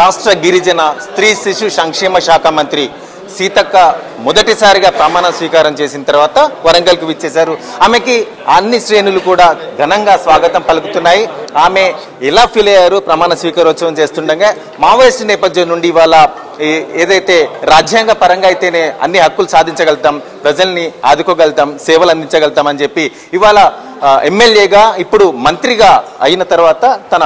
రాష్ట్ర గిరిజన స్త్రీ శిశు సంక్షేమ శాఖ మంత్రి సీతక్క మొదటిసారిగా ప్రమాణ స్వీకారం చేసిన తర్వాత వరంగల్కు విచ్చేశారు. ఆమెకి అన్ని శ్రేణులు కూడా ఘనంగా స్వాగతం పలుకుతున్నాయి. ఆమె ఎలా ఫీల్ అయ్యారు ప్రమాణ స్వీకారోత్సవం చేస్తుండగా? మావోయిస్టు నేపథ్యం నుండి ఇవాళ ఏదైతే రాజ్యాంగ పరంగా అయితేనే అన్ని హక్కులు సాధించగలుగుతాం, ప్రజల్ని ఆదుకోగలుగుతాం, సేవలు అందించగలుగుతాం అని చెప్పి ఇవాళ ఎమ్మెల్యేగా ఇప్పుడు మంత్రిగా అయిన తర్వాత తన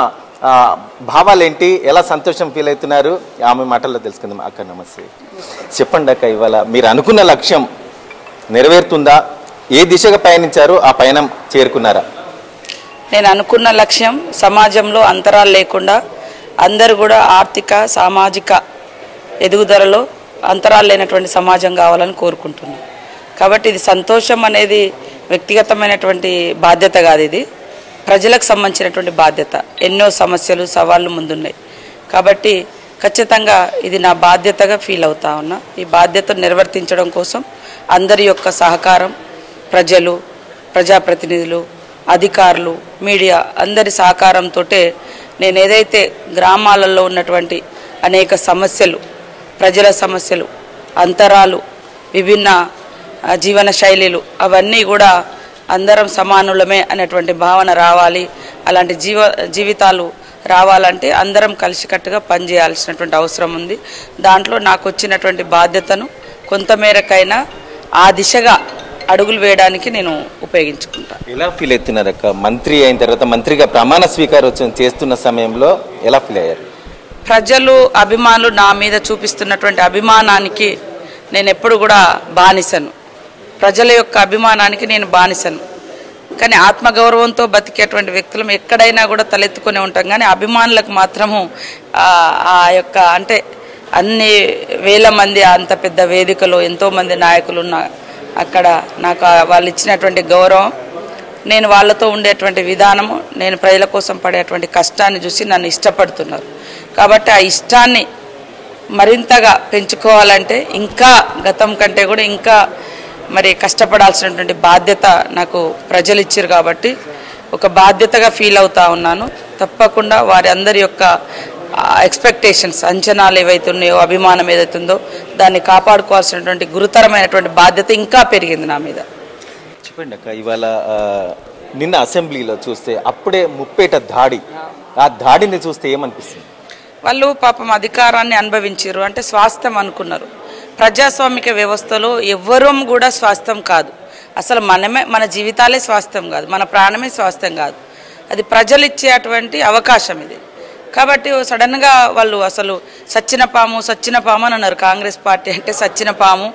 భావాలేంటి, ఎలా సంతోషం ఫీల్ అవుతున్నారు ఆమె మాటల్లో తెలుసుకుందాం. అక్క నమస్తే, చెప్పండి అక్క, ఇవాళ మీరు అనుకున్న లక్ష్యం నెరవేరుతుందా? ఏ దిశగా పయనించారు? ఆ పయనం చేరుకున్నారా? నేను అనుకున్న లక్ష్యం సమాజంలో అంతరాలు లేకుండా అందరూ కూడా ఆర్థిక సామాజిక ఎదుగుదలలో అంతరాలు లేనటువంటి సమాజం కావాలని కోరుకుంటున్నాను. కాబట్టి ఇది సంతోషం అనేది వ్యక్తిగతమైనటువంటి బాధ్యత కాదు, ఇది ప్రజలకు సంబంధించినటువంటి బాధ్యత. ఎన్నో సమస్యలు సవాళ్ళు ముందున్నాయి కాబట్టి ఖచ్చితంగా ఇది నా బాధ్యతగా ఫీల్ అవుతా ఉన్నా. ఈ బాధ్యతను నిర్వర్తించడం కోసం అందరి యొక్క సహకారం, ప్రజలు, ప్రజాప్రతినిధులు, అధికారులు, మీడియా అందరి సహకారంతో నేను ఏదైతే గ్రామాలలో ఉన్నటువంటి అనేక సమస్యలు, ప్రజల సమస్యలు, అంతరాలు, విభిన్న జీవన శైలిలు అవన్నీ కూడా అందరం సమానులమే అనేటువంటి భావన రావాలి. అలాంటి జీవితాలు రావాలంటే అందరం కలిసికట్టుగా పనిచేయాల్సినటువంటి అవసరం ఉంది. దాంట్లో నాకు వచ్చినటువంటి బాధ్యతను కొంతమేరకైనా ఆ దిశగా అడుగులు వేయడానికి నేను ఉపయోగించుకుంటాను. ఎలా ఫీల్ అవుతున్నారు అక్క? మంత్రి అయిన తర్వాత మంత్రిగా ప్రమాణ స్వీకారోత్సవం చేస్తున్న సమయంలో ఎలా ఫీల్ అయ్యారు? ప్రజలు, అభిమానులు నా మీద చూపిస్తున్నటువంటి అభిమానానికి నేను ఎప్పుడు కూడా బానిసను. ప్రజల యొక్క అభిమానానికి నేను బానిసను. కానీ ఆత్మగౌరవంతో బతికేటువంటి వ్యక్తులం ఎక్కడైనా కూడా తలెత్తుకునే ఉంటాం. కానీ అభిమానులకు మాత్రము ఆ యొక్క అంటే అన్ని వేల మంది అంత పెద్ద వేదికలో ఎంతోమంది నాయకులు ఉన్న అక్కడ నాకు వాళ్ళు ఇచ్చినటువంటి గౌరవం, నేను వాళ్ళతో ఉండేటువంటి విధానము, నేను ప్రజల కోసం పడేటువంటి కష్టాన్ని చూసి నన్ను ఇష్టపడుతున్నారు. కాబట్టి ఆ ఇష్టాన్ని మరింతగా పెంచుకోవాలంటే ఇంకా గతం కంటే కూడా ఇంకా మరి కష్టపడాల్సినటువంటి బాధ్యత నాకు ప్రజలు ఇచ్చారు. కాబట్టి ఒక బాధ్యతగా ఫీల్ అవుతా ఉన్నాను. తప్పకుండా వారి అందరి యొక్క ఎక్స్పెక్టేషన్స్, అంచనాలు ఏవైతే ఉన్నాయో, అభిమానం ఏదైతుందో దాన్ని కాపాడుకోవాల్సినటువంటి గురుతరమైనటువంటి బాధ్యత ఇంకా పెరిగింది నా మీద. చెప్పండి అక్క, ఇవాళ నిన్న అసెంబ్లీలో చూస్తే అప్పుడే ముప్పేట దాడి, ఆ దాడిని చూస్తే ఏమనిపిస్తుంది? వాళ్ళు పాపం అధికారాన్ని అనుభవించారు అంటే స్వాస్థ్యం అనుకున్నారు. ప్రజాస్వామిక వ్యవస్థలో ఎవ్వరం కూడా స్వాస్థ్యం కాదు. అసలు మన జీవితాలే స్వాస్థ్యం కాదు, మన ప్రాణమే స్వాస్థ్యం కాదు. అది ప్రజలు ఇచ్చేటువంటి అవకాశం ఇది. కాబట్టి సడన్గా వాళ్ళు అసలు సచ్చిన పాము అని అన్నారు. కాంగ్రెస్ పార్టీ అంటే సచ్చిన పాము,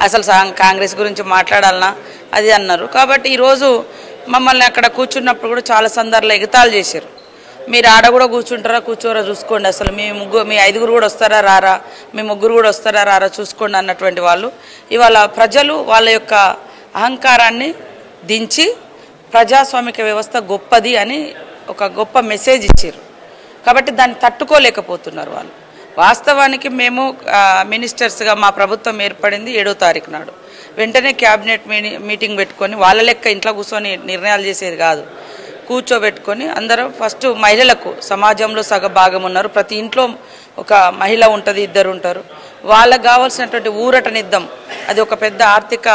అసలు కాంగ్రెస్ గురించి మాట్లాడాలనా అది అన్నారు. కాబట్టి ఈరోజు మమ్మల్ని అక్కడ కూర్చున్నప్పుడు కూడా చాలా సందర్భాలు ఎగతాళి చేశారు. మీరు ఆడ కూడా కూర్చోరా చూసుకోండి, అసలు మీ ఐదుగురు కూడా వస్తారా రారా, మీ ముగ్గురు కూడా వస్తారా రారా చూసుకోండి అన్నటువంటి వాళ్ళు ఇవాళ ప్రజలు వాళ్ళ యొక్క అహంకారాన్ని దించి ప్రజాస్వామిక వ్యవస్థ గొప్పది అని ఒక గొప్ప మెసేజ్ ఇచ్చారు. కాబట్టి దాన్ని తట్టుకోలేకపోతున్నారు వాళ్ళు. వాస్తవానికి మేము మినిస్టర్స్గా మా ప్రభుత్వం ఏర్పడింది 7వ తారీఖు నాడు. వెంటనే క్యాబినెట్ మీటింగ్ పెట్టుకొని వాళ్ళ లెక్క ఇంట్లో కూర్చొని నిర్ణయాలు చేసేది కాదు. కూర్చోబెట్టుకొని అందరం ఫస్ట్ మహిళలకు సమాజంలో సగ భాగం ఉన్నారు, ప్రతి ఇంట్లో ఒక మహిళ ఉంటుంది, ఇద్దరు ఉంటారు. వాళ్ళకు కావాల్సినటువంటి ఊరటనిద్దాం, అది ఒక పెద్ద ఆర్థిక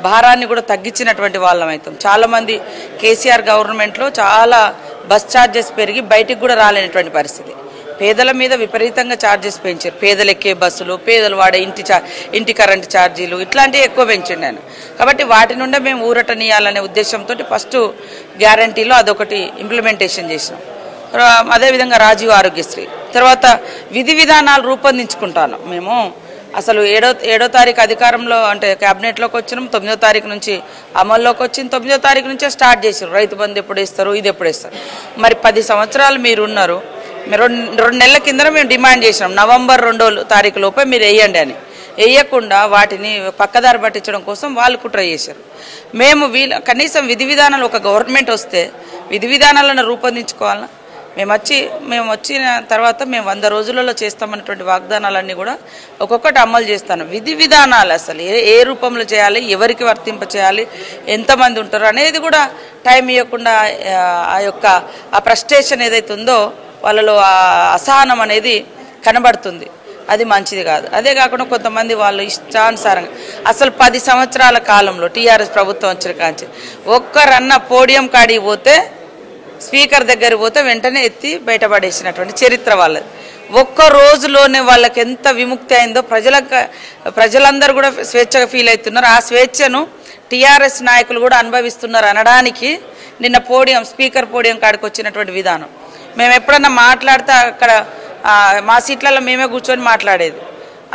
భారాన్ని కూడా తగ్గించినటువంటి వాళ్ళం అవుతాం. చాలామంది కేసీఆర్ గవర్నమెంట్లో చాలా బస్ ఛార్జెస్ పెరిగి బయటికి కూడా రాలేనటువంటి పరిస్థితి. పేదల మీద విపరీతంగా ఛార్జెస్ పెంచారు. పేదలు ఎక్కే బస్సులు, పేదలు వాడే ఇంటి కరెంటు ఛార్జీలు ఇట్లాంటివి ఎక్కువ పెంచండి నేను. కాబట్టి వాటి నుండే మేము ఊరటనీయాలనే ఉద్దేశంతో ఫస్ట్ గ్యారంటీలో అదొకటి ఇంప్లిమెంటేషన్ చేసినాం. అదేవిధంగా రాజీవ్ ఆరోగ్యశ్రీ తర్వాత విధి విధానాలు రూపొందించుకుంటాను. మేము అసలు 7వ తారీఖు అధికారంలో అంటే క్యాబినెట్లోకి వచ్చినాం, 9వ తారీఖు నుంచి అమల్లోకి వచ్చింది. 9వ తారీఖు నుంచే స్టార్ట్ చేశారు. రైతు బంధు ఎప్పుడు ఇస్తారు, ఇది ఎప్పుడు ఇస్తారు. మరి 10 సంవత్సరాలు మీరు ఉన్నారు. మీరు 2 నెలల కింద మేము డిమాండ్ చేసినాం, నవంబర్ 2వ తారీఖు లోపే మీరు వేయండి అని. వేయకుండా వాటిని పక్కదారి పట్టించడం కోసం వాళ్ళు కుట్ర చేశారు. మేము కనీసం విధి విధానాలు ఒక గవర్నమెంట్ వస్తే విధి విధానాలను రూపొందించుకోవాలన్నా మేము వచ్చిన తర్వాత మేము 100 రోజులలో చేస్తామన్నటువంటి వాగ్దానాలన్నీ కూడా ఒక్కొక్కటి అమలు చేస్తాను. విధి విధానాలు అసలు ఏ రూపంలో చేయాలి, ఎవరికి వర్తింప చేయాలి, ఎంతమంది ఉంటారు అనేది కూడా టైం ఇవ్వకుండా ఆ యొక్క ఆ ఫ్రస్ట్రేషన్ ఏదైతే ఉందో వాళ్ళలో ఆ అసహనం అనేది కనబడుతుంది. అది మంచిది కాదు. అదే కాకుండా కొంతమంది వాళ్ళు ఇష్టానుసారంగా అసలు 10 సంవత్సరాల కాలంలో టీఆర్ఎస్ ప్రభుత్వం వచ్చిన కాంచి ఒక్కరన్న పోడియం కాడికి పోతే స్పీకర్ దగ్గర పోతే వెంటనే ఎత్తి బయటపడేసినటువంటి చరిత్ర వాళ్ళది. ఒక్క రోజులోనే వాళ్ళకి ఎంత విముక్తి అయిందో ప్రజలందరూ కూడా స్వేచ్ఛగా ఫీల్ అవుతున్నారు. ఆ స్వేచ్ఛను టీఆర్ఎస్ నాయకులు కూడా అనుభవిస్తున్నారు అనడానికి నిన్న స్పీకర్ పోడియం కాడికి వచ్చినటువంటి విధానం. మేము ఎప్పుడన్నా మాట్లాడితే అక్కడ మా సీట్లలో మేమే కూర్చొని మాట్లాడేది.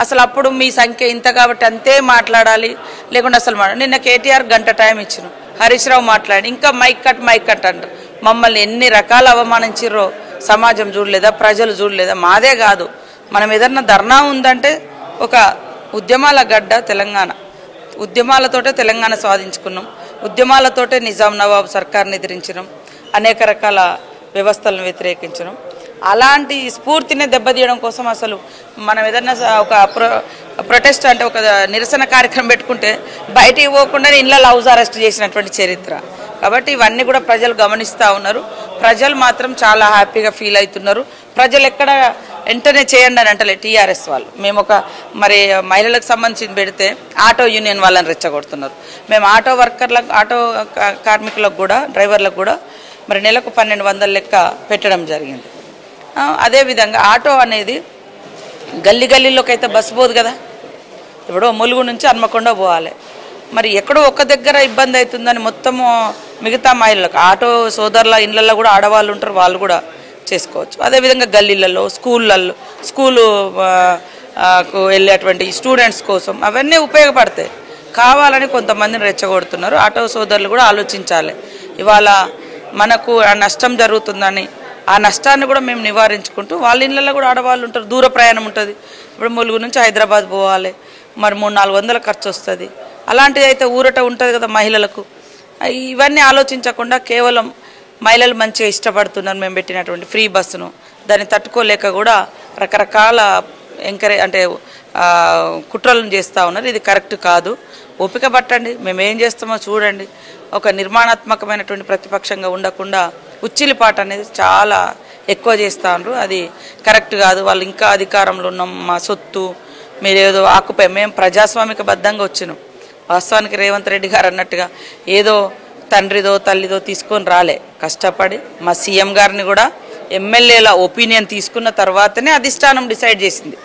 అసలు అప్పుడు మీ సంఖ్య ఇంత కాబట్టి అంతే మాట్లాడాలి, లేకుండా అసలు నిన్న కేటీఆర్ గంట టైం ఇచ్చిన, హరీష్ రావు మాట్లాడి ఇంకా మైక్ కట్ అంటారు. మమ్మల్ని ఎన్ని రకాల అవమానించిర్రో సమాజం చూడలేదా, ప్రజలు చూడలేదా? మాదే కాదు, మనం ఏదన్నా ధర్నా ఉందంటే ఒక ఉద్యమాల గడ్డ తెలంగాణ, ఉద్యమాలతోటే తెలంగాణ సాధించుకున్నాం, ఉద్యమాలతోటే నిజాం నవాబు సర్కార్ని ఎదిరించడం, అనేక రకాల వ్యవస్థలను వ్యతిరేకించడం. అలాంటి స్ఫూర్తిని దెబ్బతీయడం కోసం అసలు మనం ఏదన్నా ఒక ప్రొటెస్ట్ అంటే ఒక నిరసన కార్యక్రమం పెట్టుకుంటే బయటికి పోకుండా ఇళ్ళలో హౌస్ అరెస్ట్ చేసినటువంటి చరిత్ర. కాబట్టి ఇవన్నీ కూడా ప్రజలు గమనిస్తూ ఉన్నారు. ప్రజలు మాత్రం చాలా హ్యాపీగా ఫీల్ అవుతున్నారు. ప్రజలు ఎక్కడ వెంటనే చేయండి అని అంటలే టీఆర్ఎస్ వాళ్ళు. మేము ఒక మహిళలకు సంబంధించి పెడితే ఆటో యూనియన్ వాళ్ళని రెచ్చగొడుతున్నారు. మేము ఆటో కార్మికులకు కూడా డ్రైవర్లకు కూడా నెలకు 1200 లెక్క పెట్టడం జరిగింది. అదేవిధంగా ఆటో అనేది గల్లీలోకి అయితే బస్సు పోదు కదా. ఇప్పుడు ములుగు నుంచి హన్మకొండ పోవాలి, ఎక్కడో ఒక్క దగ్గర ఇబ్బంది అవుతుందని మొత్తము మిగతా మహిళలకు ఆటో సోదరుల ఇళ్ళల్లో కూడా ఆడవాళ్ళు ఉంటారు, వాళ్ళు కూడా చేసుకోవచ్చు. అదేవిధంగా గల్లీలలో స్కూలు వెళ్ళేటువంటి స్టూడెంట్స్ కోసం అవన్నీ ఉపయోగపడతాయి. కావాలని కొంతమందిని రెచ్చగొడుతున్నారు. ఆటో సోదరులు కూడా ఆలోచించాలి. ఇవాళ మనకు నష్టం జరుగుతుందని ఆ నష్టాన్ని కూడా మేము నివారించుకుంటూ వాళ్ళ ఇళ్ళల్లో కూడా ఆడవాళ్ళు ఉంటారు, దూర ప్రయాణం ఉంటుంది. ఇప్పుడు ములుగు నుంచి హైదరాబాద్ పోవాలి, 300-400 ఖర్చు వస్తుంది. అలాంటిది అయితే ఊరట ఉంటుంది కదా మహిళలకు. ఇవన్నీ ఆలోచించకుండా కేవలం మహిళలు మంచిగా ఇష్టపడుతున్నారు మేము పెట్టినటువంటి ఫ్రీ బస్సును. దాన్ని తట్టుకోలేక కూడా రకరకాల కుట్రలను చేస్తూ ఉన్నారు. ఇది కరెక్ట్ కాదు. ఓపిక పట్టండి, మేము ఏం చేస్తామో చూడండి. ఒక నిర్మాణాత్మకమైనటువంటి ప్రతిపక్షంగా ఉండకుండా ఉచ్చిలిపాట అనేది చాలా ఎక్కువ చేస్తూ ఉన్నారు. అది కరెక్ట్ కాదు. వాళ్ళు ఇంకా అధికారంలో ఉన్నాం, మా సొత్తు మీరేదో ఆకుపై, మేము ప్రజాస్వామిక బద్ధంగా వచ్చినాం. వాస్తవానికి రేవంత్ రెడ్డి గారు అన్నట్టుగా ఏదో తండ్రిదో తల్లిదో తీసుకొని రాలే, కష్టపడి మా సీఎం గారిని కూడా ఎమ్మెల్యేల ఒపీనియన్ తీసుకున్న తర్వాతనే అధిష్టానం డిసైడ్ చేసింది.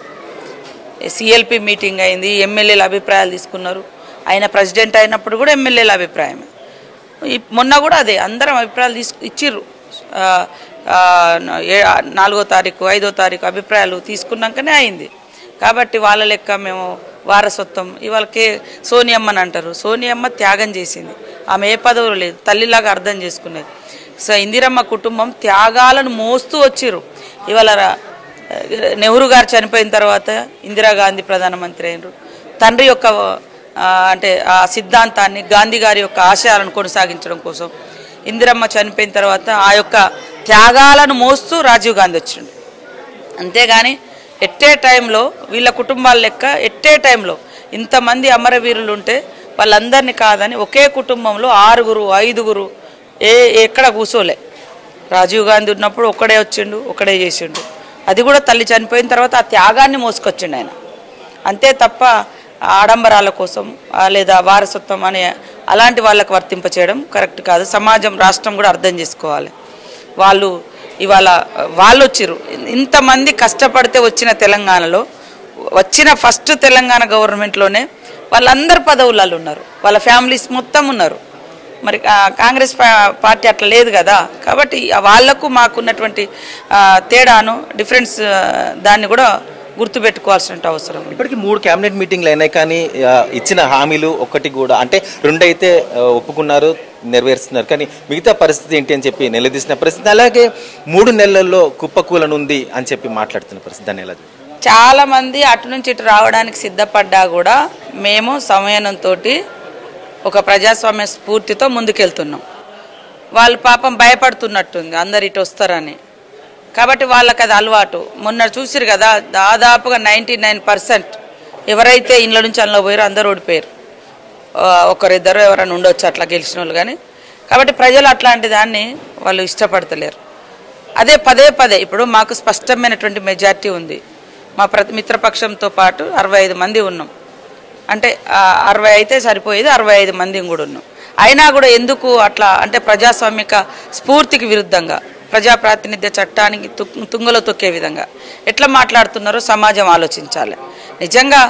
సిఎల్పి మీటింగ్ అయింది, ఎమ్మెల్యేల అభిప్రాయాలు తీసుకున్నారు. ఆయన ప్రెసిడెంట్ అయినప్పుడు కూడా ఎమ్మెల్యేల అభిప్రాయమే. మొన్న కూడా అదే అందరం అభిప్రాయాలు ఇచ్చిర్రు. 4వ తారీఖు 5వ తారీఖు అభిప్రాయాలు తీసుకున్నాకనే అయింది. కాబట్టి వాళ్ళ లెక్క మేము వారసత్వం ఇవాళ సోనియమ్మని అంటారు. సోనియమ్మ త్యాగం చేసింది, ఆమె ఏ పదవులు లేదు, తల్లిలాగా అర్థం చేసుకునేది. సో ఇందిరమ్మ కుటుంబం త్యాగాలను మోస్తూ వచ్చిర్రు. ఇవాళ నెహ్రూ గారు చనిపోయిన తర్వాత ఇందిరాగాంధీ ప్రధానమంత్రి అయినరు. తండ్రి యొక్క ఆ సిద్ధాంతాన్ని, గాంధీ గారి యొక్క ఆశయాలను కొనసాగించడం కోసం ఇందిరమ్మ చనిపోయిన తర్వాత ఆ యొక్క త్యాగాలను మోస్తూ రాజీవ్ గాంధీ వచ్చిండు. అంతేగాని ఎట్టే టైంలో వీళ్ళ కుటుంబాల లెక్క ఎట్టే టైంలో ఇంతమంది అమరవీరులు ఉంటే వాళ్ళందరినీ కాదని ఒకే కుటుంబంలో 6, 5 ఎక్కడ కూర్చోలే. రాజీవ్ గాంధీ ఉన్నప్పుడు ఒక్కడే వచ్చిండు, ఒక్కడే చేసిండు. అది కూడా తల్లి చనిపోయిన తర్వాత ఆ త్యాగాన్ని మోసుకొచ్చిండు ఆయన. అంతే తప్ప ఆడంబరాల కోసం లేదా వారసత్వం అనే అలాంటి వాళ్ళకు వర్తింపచేయడం కరెక్ట్ కాదు. సమాజం, రాష్ట్రం కూడా అర్థం చేసుకోవాలి. వాళ్ళు వచ్చిర్రు. ఇంతమంది కష్టపడితే వచ్చిన తెలంగాణలో వచ్చిన ఫస్ట్ తెలంగాణ గవర్నమెంట్లోనే వాళ్ళందరూ పదవులలో ఉన్నారు, వాళ్ళ ఫ్యామిలీస్ మొత్తం ఉన్నారు. కాంగ్రెస్ పార్టీ అట్లా లేదు కదా. కాబట్టి వాళ్లకు మాకున్నటువంటి తేడాను, డిఫరెన్స్ దాన్ని కూడా గుర్తుపెట్టుకోవాల్సిన అవసరం. ఇప్పటికీ 3 క్యాబినెట్ మీటింగ్లు అయినాయి, కానీ ఇచ్చిన హామీలు ఒక్కటి కూడా, అంటే 2 అయితే ఒప్పుకున్నారు, నెరవేరుస్తున్నారు. కానీ మిగతా పరిస్థితి ఏంటి అని చెప్పి నిలదీసిన పరిస్థితి. అలాగే 3 నెలల్లో కుప్పకూలనుంది అని చెప్పి మాట్లాడుతున్న పరిస్థితి. దాన్ని ఎలా? చాలా మంది అటు నుంచి ఇటు రావడానికి సిద్ధపడ్డా కూడా మేము సమయంతో ఒక ప్రజాస్వామ్య స్ఫూర్తితో ముందుకెళ్తున్నాం. వాళ్ళు పాపం భయపడుతున్నట్టుంది అందరు ఇటు వస్తారని. కాబట్టి వాళ్ళకి అది అలవాటు. మొన్న చూసిరు కదా, దాదాపుగా 99% ఎవరైతే ఇళ్ళ నుంచి అందులో పోయారో అందరూ ఓడిపోయారు. ఒకరిద్దరు ఎవరైనా ఉండొచ్చు అట్లా గెలిచిన వాళ్ళు. కానీ కాబట్టి ప్రజలు అట్లాంటి దాన్ని వాళ్ళు ఇష్టపడతలేరు. అదే పదే ఇప్పుడు మాకు స్పష్టమైనటువంటి మెజార్టీ ఉంది. మా మిత్రపక్షంతో పాటు 65 మంది ఉన్నాం. అంటే 60 అయితే సరిపోయేది, 65 మంది కూడా ఉన్నాం. అయినా కూడా ఎందుకు అట్లా అంటే ప్రజాస్వామిక స్ఫూర్తికి విరుద్ధంగా ప్రజాప్రాతినిధ్య చట్టానికి తుంగలో తొక్కే విధంగా ఎట్లా మాట్లాడుతున్నారో సమాజం ఆలోచించాలి. నిజంగా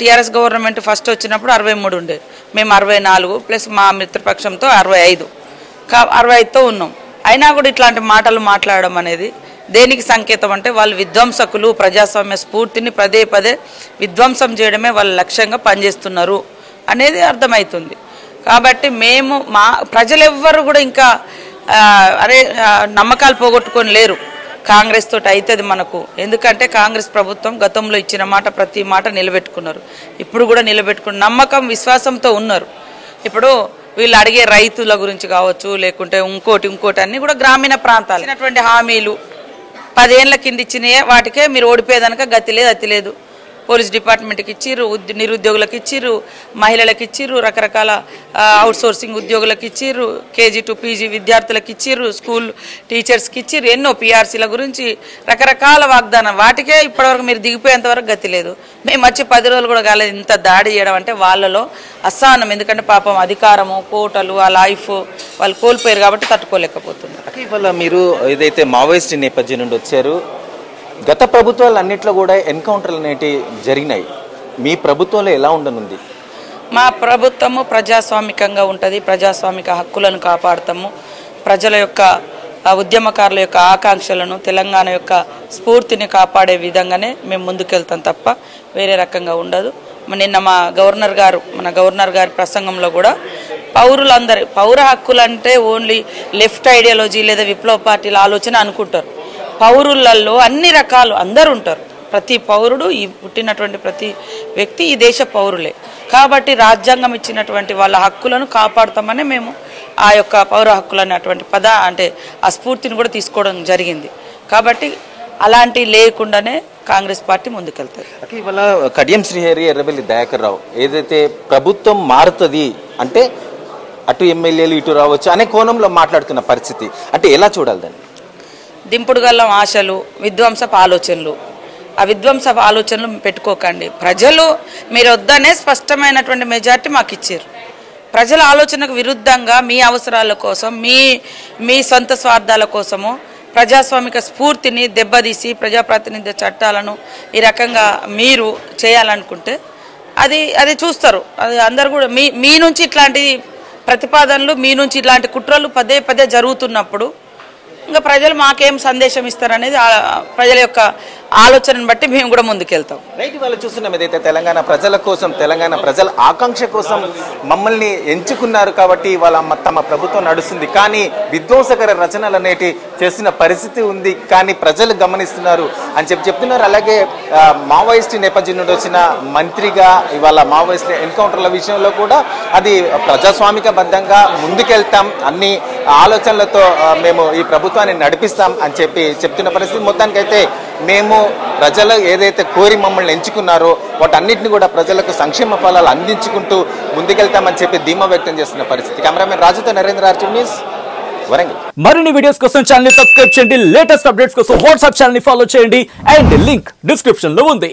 టీఆర్ఎస్ గవర్నమెంట్ ఫస్ట్ వచ్చినప్పుడు 63 ఉండేది, మేము 64 ప్లస్ మా మిత్రపక్షంతో 65తో ఉన్నాం. అయినా కూడా ఇట్లాంటి మాటలు మాట్లాడడం అనేది దేనికి సంకేతం అంటే వాళ్ళు విధ్వంసకులు, ప్రజాస్వామ్య స్ఫూర్తిని పదే పదే విధ్వంసం చేయడమే వాళ్ళ లక్ష్యంగా పనిచేస్తున్నారు అనేది అర్థమవుతుంది. కాబట్టి మేము ప్రజలు ఎవ్వరు కూడా ఇంకా నమ్మకాలు పోగొట్టుకొని లేరు. కాంగ్రెస్ తోటి అవుతుంది మనకు, ఎందుకంటే కాంగ్రెస్ ప్రభుత్వం గతంలో ఇచ్చిన మాట ప్రతి మాట నిలబెట్టుకున్నారు, ఇప్పుడు కూడా నిలబెట్టుకున్న నమ్మకం విశ్వాసంతో ఉన్నారు. ఇప్పుడు వీళ్ళు అడిగే రైతుల గురించి కావచ్చు, లేకుంటే ఇంకోటి అన్నీ కూడా గ్రామీణ ప్రాంతాలు ఇచ్చినటువంటి హామీలు 10 ఏళ్ల కింద ఇచ్చినాయే, వాటికే మీరు ఓడిపోయేదనక గతి లేదు అతి లేదు. పోలీస్ డిపార్ట్మెంట్కి ఇచ్చిర్రు, నిరుద్యోగులకు ఇచ్చిర్రు, మహిళలకు ఇచ్చిర్రు, రకరకాల అవుట్సోర్సింగ్ ఉద్యోగులకు ఇచ్చిర్రు, KG to PG విద్యార్థులకు ఇచ్చిర్రు, స్కూల్ టీచర్స్కి ఇచ్చిర్రు, ఎన్నో PRCల గురించి రకరకాల వాగ్దానం. వాటికే ఇప్పటివరకు మీరు దిగిపోయేంతవరకు గతి లేదు. మేము వచ్చి 10 రోజులు కూడా కాలేదు ఇంత దాడి చేయడం అంటే వాళ్ళలో అసహనం. ఎందుకంటే పాపం అధికారము, కోటలు, ఆ లైఫ్ వాళ్ళు కోల్పోయారు కాబట్టి తట్టుకోలేకపోతున్నారు. ఇవాళ మీరు ఏదైతే మావోయిస్ట్ నేపథ్యం నుండి వచ్చారు, గత ప్రభుత్వాలు అన్నింటిలో కూడా ఎన్కౌంటర్లు అనేవి జరిగినాయి, మీ ప్రభుత్వంలో ఎలా ఉండనుంది? మా ప్రభుత్వము ప్రజాస్వామికంగా ఉంటుంది, ప్రజాస్వామిక హక్కులను కాపాడుతాము, ప్రజల యొక్క ఉద్యమకారుల యొక్క ఆకాంక్షలను, తెలంగాణ యొక్క స్ఫూర్తిని కాపాడే విధంగానే మేము ముందుకెళ్తాం తప్ప వేరే రకంగా ఉండదు. నిన్న మన గవర్నర్ గారి ప్రసంగంలో కూడా పౌర హక్కులు అంటే ఓన్లీ లెఫ్ట్ ఐడియాలజీ లేదా విప్లవ పార్టీల ఆలోచన అనుకుంటారు. పౌరులలో అన్ని రకాలు అందరూ ఉంటారు. ప్రతి పౌరుడు, ఈ పుట్టినటువంటి ప్రతి వ్యక్తి ఈ దేశ పౌరులే. కాబట్టి రాజ్యాంగం ఇచ్చినటువంటి వాళ్ళ హక్కులను కాపాడుతామని మేము ఆ యొక్క పౌర హక్కులు అనేటువంటి అంటే ఆ స్ఫూర్తిని కూడా తీసుకోవడం జరిగింది. కాబట్టి అలాంటివి లేకుండానే కాంగ్రెస్ పార్టీ ముందుకెళ్తుంది. ఇవాళ కడియం శ్రీహరి, ఎర్రబెల్లి దయాకర్ రావు ఏదైతే ప్రభుత్వం మారుతుంది అంటే అటు ఎమ్మెల్యేలు ఇటు రావచ్చు అనే కోణంలో మాట్లాడుతున్న పరిస్థితి, అంటే ఎలా చూడాలి దాన్ని? దింపుడు గల్లం ఆశలు, విధ్వంసపు ఆలోచనలు, ఆ విధ్వంసపు ఆలోచనలు పెట్టుకోకండి. ప్రజలు మీరు వద్దనే స్పష్టమైనటువంటి మెజార్టీ మాకు ఇచ్చారు. ప్రజల ఆలోచనకు విరుద్ధంగా మీ అవసరాల కోసం, మీ సొంత స్వార్థాల కోసము ప్రజాస్వామిక స్ఫూర్తిని దెబ్బతీసి ప్రజాప్రాతినిధ్య చట్టాలను ఈ రకంగా మీరు చేయాలనుకుంటే అది చూస్తారు. అది అందరు కూడా మీ నుంచి ఇట్లాంటి ప్రతిపాదనలు, మీ నుంచి ఇట్లాంటి కుట్రలు పదే పదే జరుగుతున్నప్పుడు ఇంకా ప్రజలు మాకేం సందేశం ఇస్తారనేది ప్రజల యొక్క ఆలోచనను బట్టి మేము కూడా ముందుకెళ్తాం. రైట్, వాళ్ళు చూస్తున్నాం ఏదైతే తెలంగాణ ప్రజల కోసం, తెలంగాణ ప్రజల ఆకాంక్ష కోసం మమ్మల్ని ఎంచుకున్నారు కాబట్టి వాళ్ళ తమ ప్రభుత్వం నడుస్తుంది, కానీ విధ్వంసకర రచనలు అనేటి చేసిన పరిస్థితి ఉంది, కానీ ప్రజలు గమనిస్తున్నారు అని చెప్తున్నారు. అలాగే మావోయిస్ట్ నేపథ్యం నుండి వచ్చిన మంత్రిగా ఇవాళ మావోయిస్ట్ ఎన్కౌంటర్ల విషయంలో కూడా అది ప్రజాస్వామికబద్ధంగా ముందుకెళ్తాం, అన్ని ఆలోచనలతో మేము ఈ ప్రభుత్వాన్ని నడిపిస్తాం అని చెప్తున్న పరిస్థితి. మొత్తానికైతే మేము ప్రజలు ఏదైతే కోరి మమ్మల్ని ఎంచుకున్నారో వాటన్నిటిని కూడా ప్రజలకు సంక్షేమ ఫలాలు అందించుకుంటూ ముందుకెళ్తామని చెప్పి ధీమా వ్యక్తం చేస్తున్న పరిస్థితి. కెమెరామెన్ రాజుతో నరేంద్ర, ఆర్టీవీ న్యూస్, వరంగల్. మరిన్ని వీడియోస్ కోసం ఛానల్ సబ్స్క్రైబ్ చేయండి, లేటెస్ట్ అప్డేట్స్ కోసం వాట్సాప్ ఛానల్ ఫాలో చేయండి అండ్ లింక్ డిస్క్రిప్షన్ లో ఉంది.